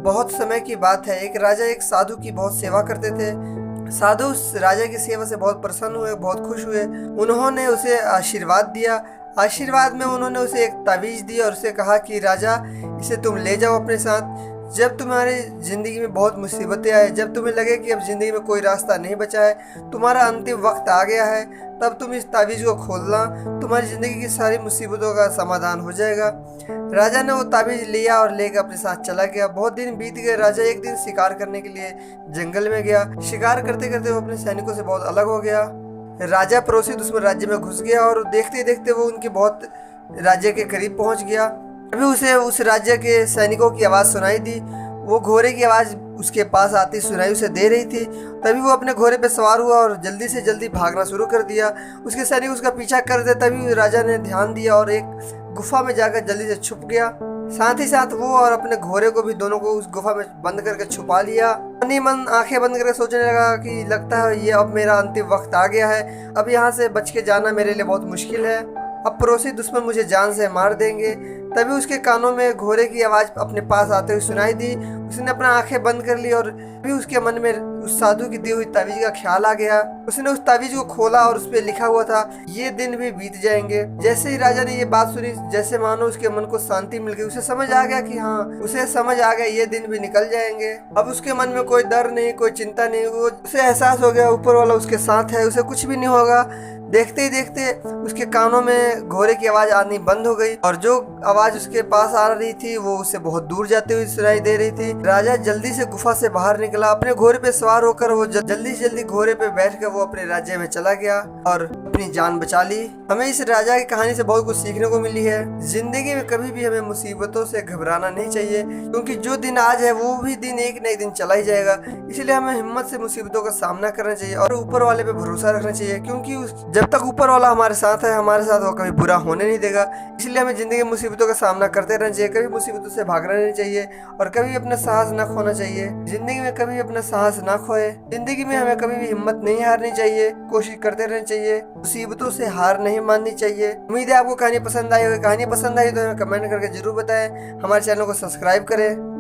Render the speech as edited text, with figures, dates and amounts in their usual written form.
बहुत समय की बात है, एक राजा एक साधु की बहुत सेवा करते थे। साधु उस राजा की सेवा से बहुत प्रसन्न हुए, बहुत खुश हुए। उन्होंने उसे आशीर्वाद दिया। आशीर्वाद में उन्होंने उसे एक तावीज़ दी और उसे कहा कि राजा, इसे तुम ले जाओ अपने साथ। जब तुम्हारी ज़िंदगी में बहुत मुसीबतें आए, जब तुम्हें लगे कि अब ज़िंदगी में कोई रास्ता नहीं बचा है, तुम्हारा अंतिम वक्त आ गया है, तब तुम इस तावीज़ को खोलना, तुम्हारी ज़िंदगी की सारी मुसीबतों का समाधान हो जाएगा। राजा ने वो तावीज़ लिया और लेकर अपने साथ चला गया। बहुत दिन बीत गए। राजा एक दिन शिकार करने के लिए जंगल में गया। शिकार करते करते वो अपने सैनिकों से बहुत अलग हो गया। राजा पड़ोसी दुश्मन राज्य में घुस गया और देखते देखते वो उनके बहुत राज्य के करीब पहुंच गया। अभी उसे उस राज्य के सैनिकों की आवाज़ सुनाई दी। वो घोड़े की आवाज़ उसके पास आती सुनाई उसे दे रही थी। तभी वो अपने घोड़े पे सवार हुआ और जल्दी से जल्दी भागना शुरू कर दिया। उसके सैनिक उसका पीछा कर दे। तभी राजा ने ध्यान दिया और एक गुफा में जाकर जल्दी से छुप गया। साथ ही साथ वो और अपने घोड़े को भी, दोनों को उस गुफा में बंद करके छुपा लिया। मन ही मन आंखें बंद करके सोचने लगा कि लगता है ये अब मेरा अंतिम वक्त आ गया है, अब यहाँ से बच के जाना मेरे लिए बहुत मुश्किल है, अब पड़ोसी दुश्मन मुझे जान से मार देंगे। तभी उसके कानों में घोड़े की आवाज़ अपने पास आते हुए सुनाई दी। उसने अपना आंखें बंद कर ली और भी उसके मन में उस साधु की दी हुई तावीज़ का ख्याल आ गया। उसने उस तावीज़ को खोला और उस पर लिखा हुआ था, ये दिन भी बीत जाएंगे। जैसे ही राजा ने ये बात सुनी, जैसे मानो उसके मन को शांति मिल गई। उसे समझ आ गया कि हाँ, उसे समझ आ गया ये दिन भी निकल जाएंगे। अब उसके मन में कोई डर नहीं, कोई चिंता नहीं। उसे एहसास हो गया ऊपर वाला उसके साथ है, उसे कुछ भी नहीं होगा। देखते ही देखते उसके कानों में घोड़े की आवाज़ आनी बंद हो गई और जो आवाज़ उसके पास आ रही थी वो उससे बहुत दूर जाते हुए सुनाई दे रही थी। राजा जल्दी से गुफा से बाहर निकला। अपने घोड़े पे सवार होकर वो जल्दी से जल्दी घोड़े पे बैठकर वो अपने राज्य में चला गया और अपनी जान बचा ली। हमें इस राजा की कहानी से बहुत कुछ सीखने को मिली है। जिंदगी में कभी भी हमें मुसीबतों से घबराना नहीं चाहिए, क्योंकि जो दिन आज है वो भी दिन एक न एक दिन चला ही जाएगा। इसलिए हमें हिम्मत से मुसीबतों का सामना करना चाहिए और ऊपर वाले पे भरोसा रखना चाहिए, क्योंकि जब तक ऊपर वाला हमारे साथ है, हमारे साथ वो कभी बुरा होने नहीं देगा। इसलिए हमें जिंदगी में मुसीबतों का सामना करते रहना चाहिए, कभी मुसीबतों से भागना नहीं चाहिए और कभी अपना साहस ना खोना चाहिए। जिंदगी में कभी अपना साहस ना खोए। जिंदगी में हमें कभी भी हिम्मत नहीं हारनी चाहिए, कोशिश करते रहना चाहिए, मुसीबतों से हार नहीं माननी चाहिए। उम्मीद है आपको कहानी पसंद आई होगी। कहानी पसंद आई तो हमें कमेंट करके जरूर बताएं। हमारे चैनल को सब्सक्राइब करें।